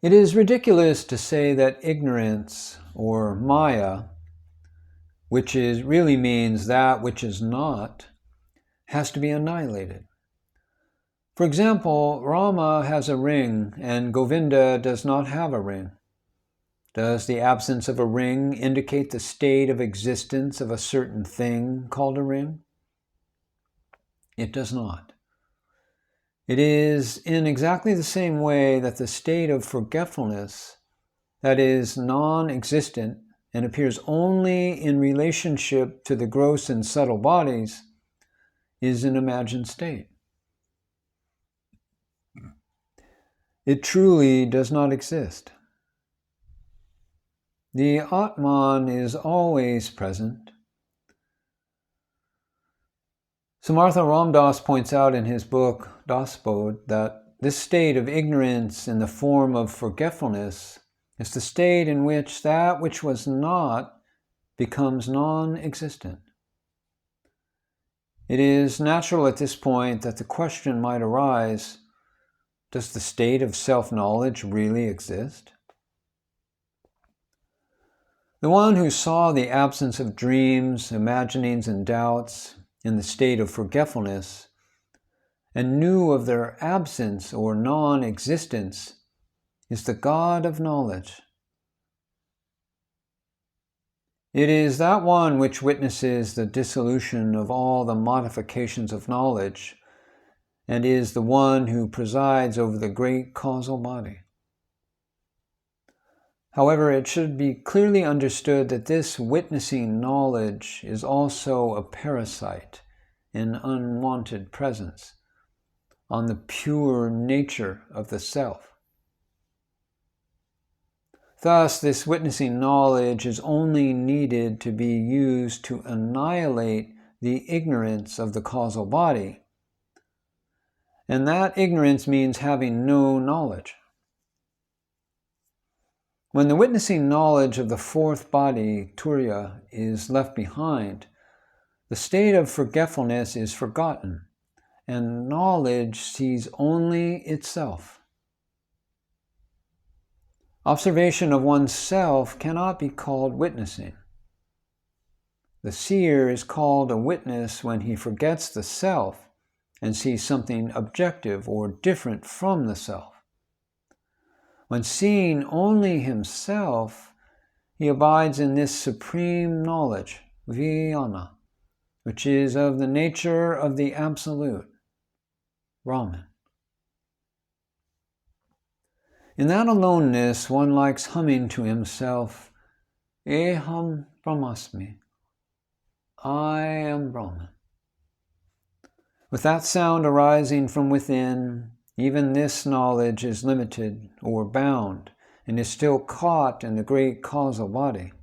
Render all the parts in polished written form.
It is ridiculous to say that ignorance, or Maya, which really means that which is not, has to be annihilated. For example, Rama has a ring and Govinda does not have a ring. Does the absence of a ring indicate the state of existence of a certain thing called a ring? It does not. It is in exactly the same way that the state of forgetfulness, that is non-existent and appears only in relationship to the gross and subtle bodies, is an imagined state. It truly does not exist. The Atman is always present. Samartha Ramdas points out in his book Dasbodh that this state of ignorance in the form of forgetfulness is the state in which that which was not becomes non-existent. It is natural at this point that the question might arise, does the state of self-knowledge really exist? The one who saw the absence of dreams, imaginings, and doubts in the state of forgetfulness and knew of their absence or non-existence is the God of knowledge. It is that one which witnesses the dissolution of all the modifications of knowledge and is the one who presides over the great causal body. However, it should be clearly understood that this witnessing knowledge is also a parasite, an unwanted presence, on the pure nature of the self. Thus, this witnessing knowledge is only needed to be used to annihilate the ignorance of the causal body, and that ignorance means having no knowledge. When the witnessing knowledge of the fourth body, Turiya, is left behind, the state of forgetfulness is forgotten, and knowledge sees only itself. Observation of oneself cannot be called witnessing. The seer is called a witness when he forgets the self and sees something objective or different from the self. When seeing only himself, he abides in this supreme knowledge, Vijnana, which is of the nature of the Absolute, Brahman. In that aloneness, one likes humming to himself, Eham Brahmasmi, I am Brahman. With that sound arising from within, even this knowledge is limited or bound and is still caught in the great causal body.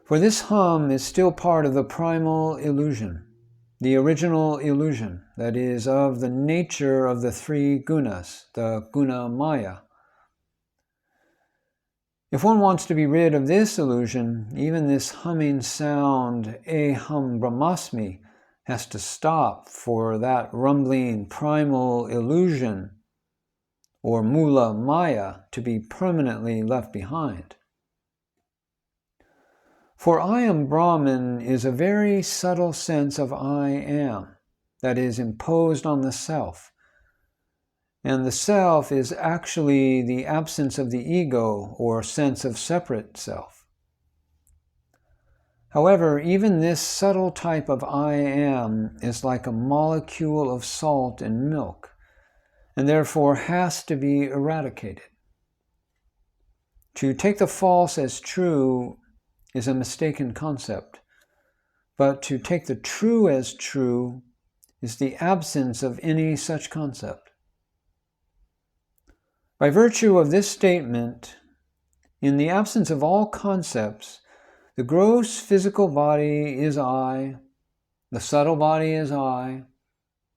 For this hum is still part of the primal illusion, the original illusion that is of the nature of the three gunas, the guna maya. If one wants to be rid of this illusion, even this humming sound, Eham Brahmasmi, has to stop for that rumbling primal illusion, or mula maya, to be permanently left behind. For I am Brahman is a very subtle sense of I am that is imposed on the self, and the self is actually the absence of the ego or sense of separate self. However, even this subtle type of I am is like a molecule of salt in milk, and therefore has to be eradicated. To take the false as true is a mistaken concept, but to take the true as true is the absence of any such concept. By virtue of this statement, in the absence of all concepts, the gross physical body is I, the subtle body is I,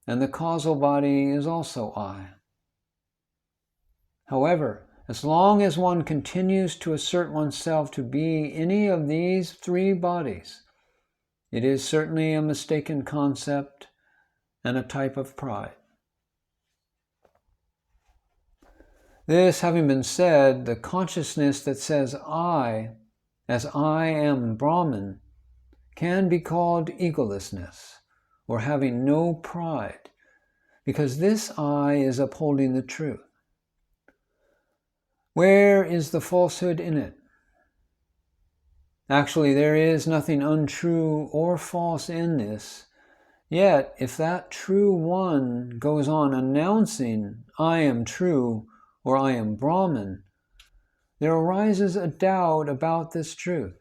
and the causal body is also I. However, as long as one continues to assert oneself to be any of these three bodies, it is certainly a mistaken concept and a type of pride. This having been said, the consciousness that says I, as I am Brahman, can be called egolessness, or having no pride, because this I is upholding the truth. Where is the falsehood in it? Actually, there is nothing untrue or false in this. Yet, if that true one goes on announcing, I am true, or I am Brahman, there arises a doubt about this truth.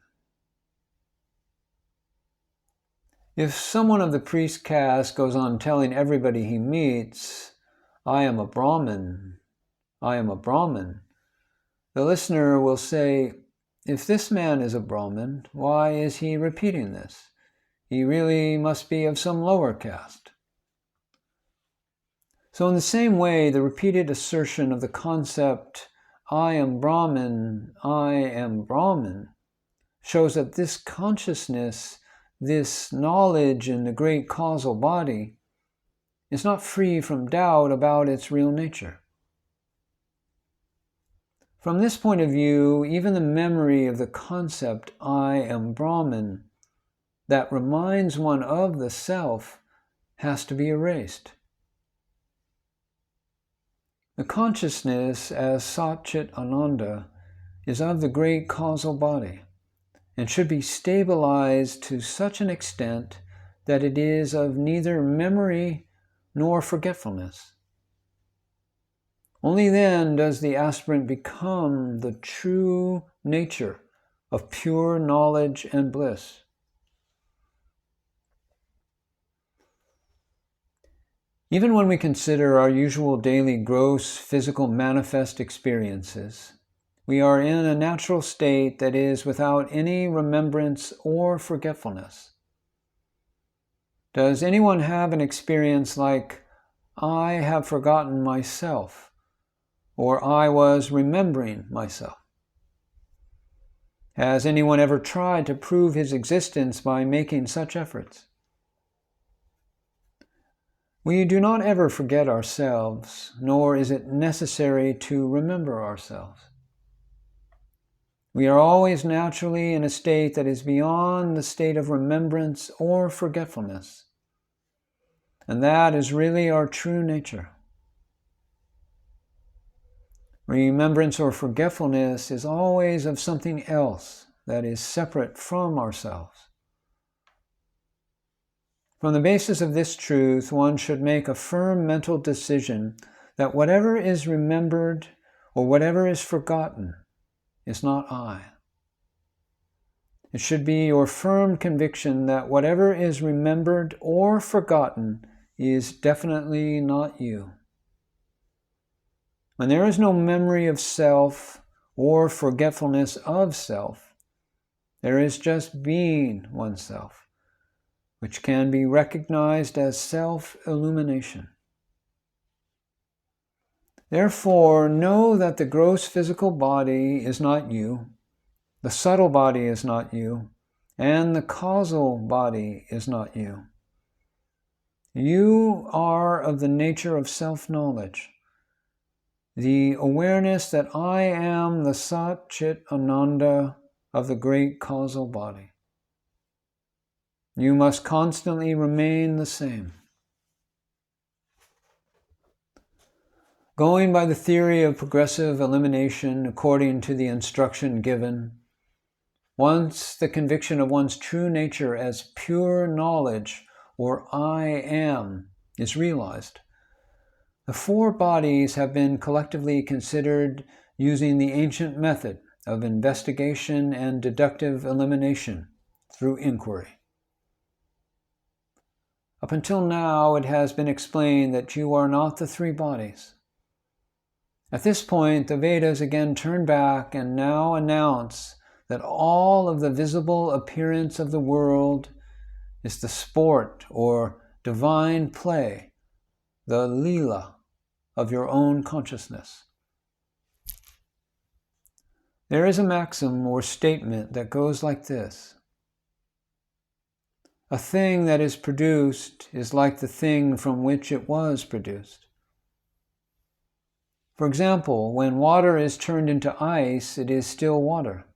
If someone of the priest caste goes on telling everybody he meets, I am a Brahmin, I am a Brahmin, the listener will say, if this man is a Brahmin, why is he repeating this? He really must be of some lower caste. So in the same way, the repeated assertion of the concept, I am Brahmin, shows that this consciousness, this knowledge in the great causal body, is not free from doubt about its real nature. From this point of view, even the memory of the concept, I am Brahman, that reminds one of the self, has to be erased. The consciousness as Sat Chit Ananda is of the great causal body and should be stabilized to such an extent that it is of neither memory nor forgetfulness. Only then does the aspirant become the true nature of pure knowledge and bliss. Even when we consider our usual daily gross physical manifest experiences, we are in a natural state that is without any remembrance or forgetfulness. Does anyone have an experience like, I have forgotten myself, or I was remembering myself? Has anyone ever tried to prove his existence by making such efforts? We do not ever forget ourselves, nor is it necessary to remember ourselves. We are always naturally in a state that is beyond the state of remembrance or forgetfulness. And that is really our true nature. Remembrance or forgetfulness is always of something else that is separate from ourselves. From the basis of this truth, one should make a firm mental decision that whatever is remembered or whatever is forgotten is not I. It should be your firm conviction that whatever is remembered or forgotten is definitely not you. When there is no memory of self or forgetfulness of self, there is just being oneself, which can be recognized as self-illumination. Therefore, know that the gross physical body is not you, the subtle body is not you, and the causal body is not you. You are of the nature of self-knowledge, the awareness that I am the Sat Chit Ananda of the great causal body. You must constantly remain the same. Going by the theory of progressive elimination according to the instruction given, once the conviction of one's true nature as pure knowledge, or I am, is realized, the four bodies have been collectively considered using the ancient method of investigation and deductive elimination through inquiry. Up until now, it has been explained that you are not the three bodies. At this point, the Vedas again turn back and now announce that all of the visible appearance of the world is the sport or divine play, the lila of your own consciousness. There is a maxim or statement that goes like this: a thing that is produced is like the thing from which it was produced. For example, when water is turned into ice, it is still water.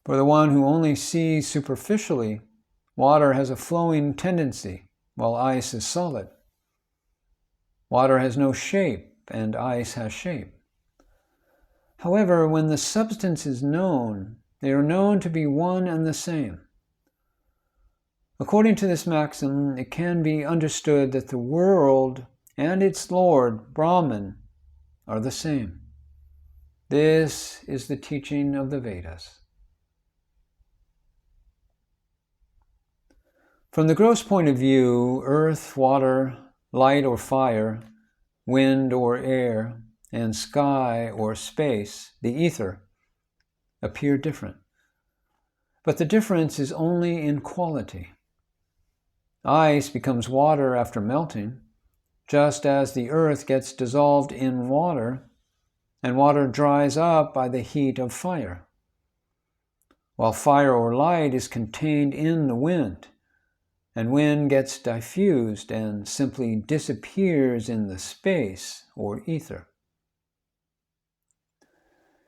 For the one who only sees superficially, water has a flowing tendency, while ice is solid. Water has no shape, and ice has shape. However, when the substance is known, they are known to be one and the same. According to this maxim, it can be understood that the world and its Lord, Brahman, are the same. This is the teaching of the Vedas. From the gross point of view, earth, water, light or fire, wind or air, and sky or space, the ether, appear different. But the difference is only in quality. Ice becomes water after melting, just as the earth gets dissolved in water, and water dries up by the heat of fire, while fire or light is contained in the wind, and wind gets diffused and simply disappears in the space or ether.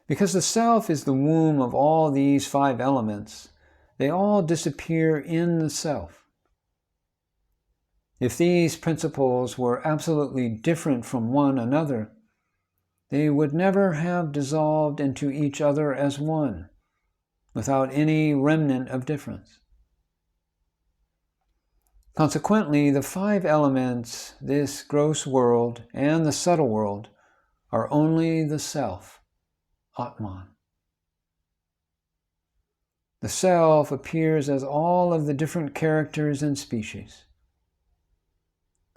Because the self is the womb of all these 5 elements, they all disappear in the self. If these principles were absolutely different from one another, they would never have dissolved into each other as one, without any remnant of difference. Consequently, the 5 elements, this gross world and the subtle world, are only the self, Atman. The self appears as all of the different characters and species.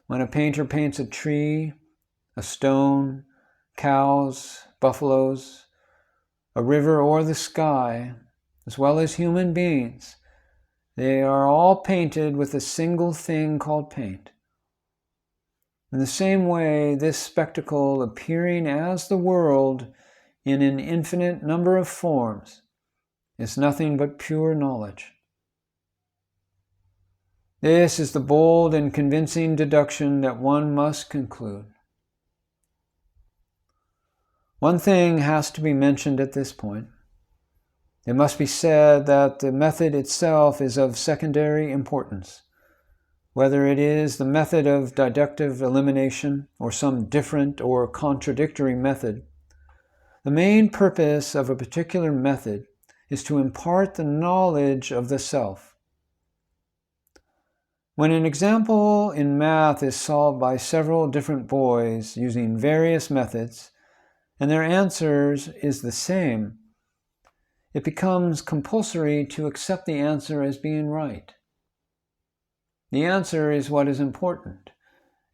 When a painter paints a tree, a stone, cows, buffaloes, a river, or the sky, as well as human beings, they are all painted with a single thing called paint. In the same way, this spectacle appearing as the world in an infinite number of forms is nothing but pure knowledge. This is the bold and convincing deduction that one must conclude. One thing has to be mentioned at this point. It must be said that the method itself is of secondary importance. Whether it is the method of deductive elimination or some different or contradictory method, the main purpose of a particular method is to impart the knowledge of the self. When an example in math is solved by several different boys using various methods, and their answers is the same, it becomes compulsory to accept the answer as being right. The answer is what is important,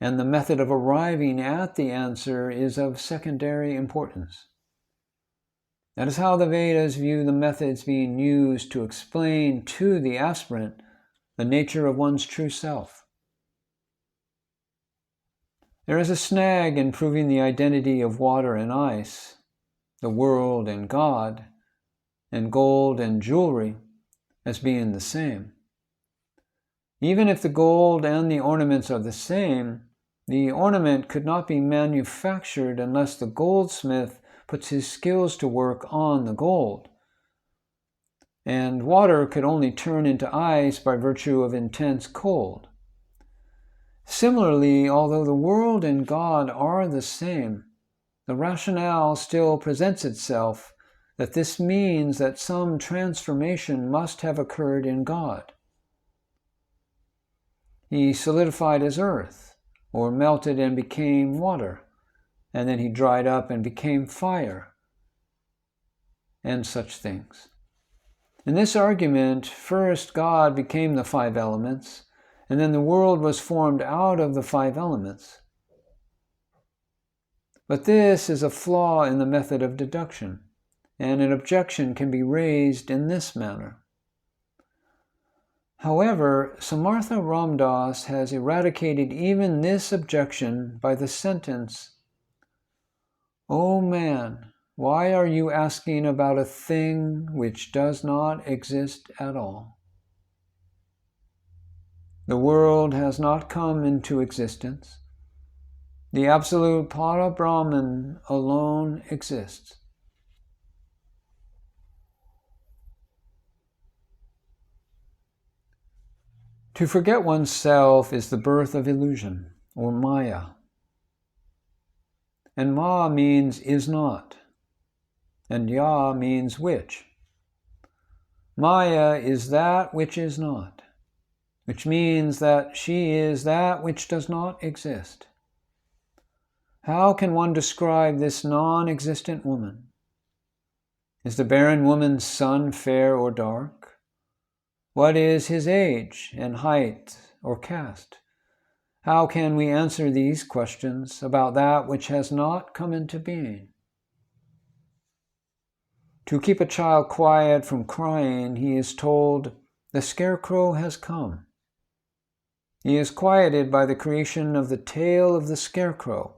and the method of arriving at the answer is of secondary importance. That is how the Vedas view the methods being used to explain to the aspirant the nature of one's true self. There is a snag in proving the identity of water and ice, the world and God, and gold and jewelry as being the same. Even if the gold and the ornaments are the same, the ornament could not be manufactured unless the goldsmith puts his skills to work on the gold. And water could only turn into ice by virtue of intense cold. Similarly, although the world and God are the same, the rationale still presents itself that this means that some transformation must have occurred in God. He solidified as earth, or melted and became water, and then he dried up and became fire, and such things. In this argument, first God became the 5 elements, and then the world was formed out of the 5 elements. But this is a flaw in the method of deduction, and an objection can be raised in this manner. However, Samartha Ramdas has eradicated even this objection by the sentence, "O man, why are you asking about a thing which does not exist at all? The world has not come into existence. The absolute Para-Brahman alone exists. To forget oneself is the birth of illusion, or Maya. And Ma means is not, and Ya means which. Maya is that which is not, which means that she is that which does not exist. How can one describe this non-existent woman? Is the barren woman's son fair or dark? What is his age and height or caste? How can we answer these questions about that which has not come into being? To keep a child quiet from crying, he is told, "The scarecrow has come." He is quieted by the creation of the tail of the scarecrow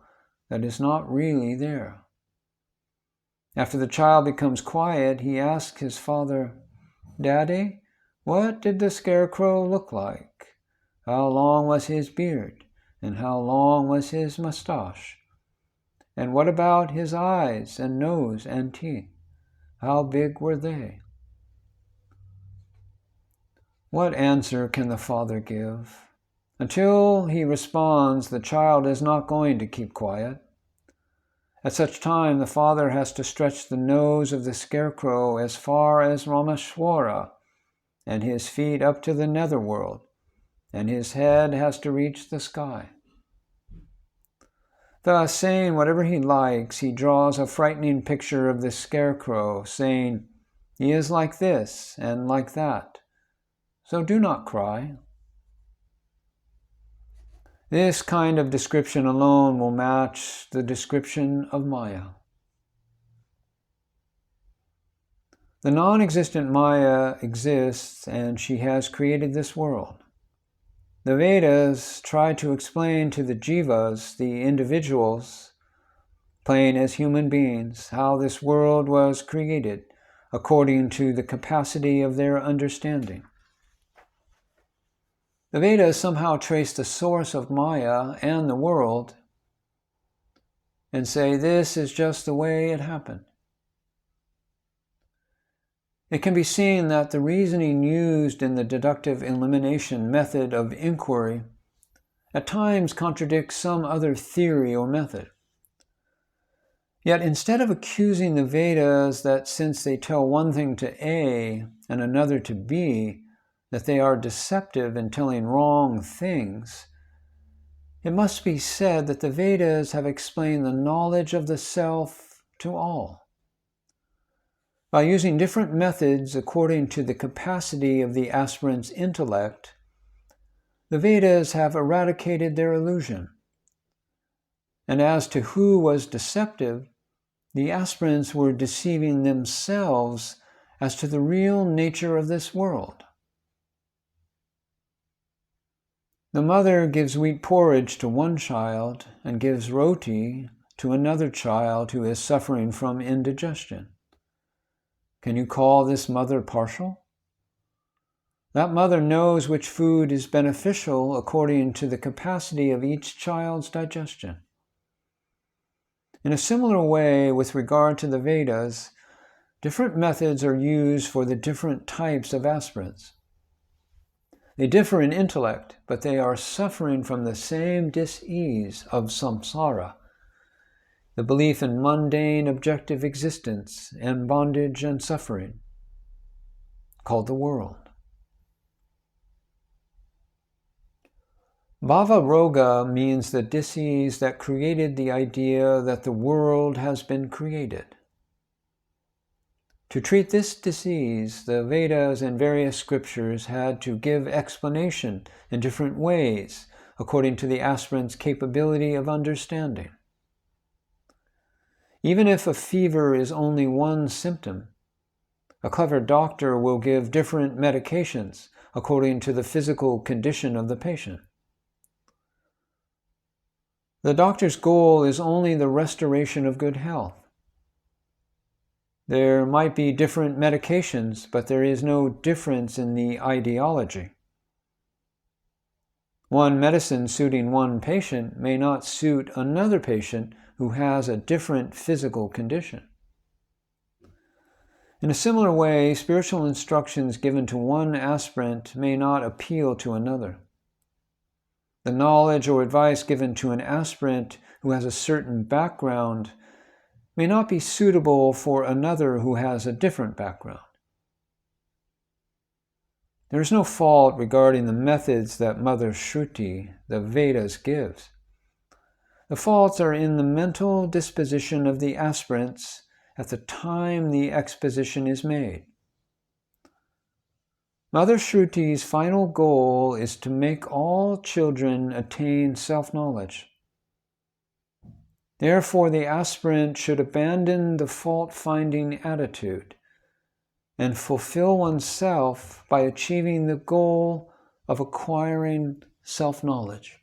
that is not really there. After the child becomes quiet, he asks his father, "Daddy, what did the scarecrow look like? How long was his beard? And how long was his mustache? And what about his eyes and nose and teeth? How big were they?" What answer can the father give? Until he responds, the child is not going to keep quiet. At such time, the father has to stretch the nose of the scarecrow as far as Rameshwara, and his feet up to the netherworld, and his head has to reach the sky. Thus, saying whatever he likes, he draws a frightening picture of the scarecrow, saying, "He is like this and like that, so do not cry." This kind of description alone will match the description of Maya. The non-existent Maya exists, and she has created this world. The Vedas try to explain to the jivas, the individuals, playing as human beings, how this world was created according to the capacity of their understanding. The Vedas somehow trace the source of Maya and the world and say this is just the way it happened. It can be seen that the reasoning used in the deductive elimination method of inquiry at times contradicts some other theory or method. Yet instead of accusing the Vedas that since they tell one thing to A and another to B, that they are deceptive in telling wrong things, it must be said that the Vedas have explained the knowledge of the self to all. By using different methods according to the capacity of the aspirant's intellect, the Vedas have eradicated their illusion. And as to who was deceptive, the aspirants were deceiving themselves as to the real nature of this world. The mother gives wheat porridge to one child and gives roti to another child who is suffering from indigestion. Can you call this mother partial? That mother knows which food is beneficial according to the capacity of each child's digestion. In a similar way, with regard to the Vedas, different methods are used for the different types of aspirants. They differ in intellect, but they are suffering from the same dis-ease of samsara, the belief in mundane objective existence and bondage and suffering, called the world. Bhava Roga means the dis-ease that created the idea that the world has been created. To treat this disease, the Vedas and various scriptures had to give explanation in different ways according to the aspirant's capability of understanding. Even if a fever is only one symptom, a clever doctor will give different medications according to the physical condition of the patient. The doctor's goal is only the restoration of good health. There might be different medications, but there is no difference in the ideology. One medicine suiting one patient may not suit another patient who has a different physical condition. In a similar way, spiritual instructions given to one aspirant may not appeal to another. The knowledge or advice given to an aspirant who has a certain background may not be suitable for another who has a different background. There is no fault regarding the methods that Mother Shruti, the Vedas, gives. The faults are in the mental disposition of the aspirants at the time the exposition is made. Mother Shruti's final goal is to make all children attain self-knowledge. Therefore, the aspirant should abandon the fault-finding attitude and fulfill oneself by achieving the goal of acquiring self-knowledge.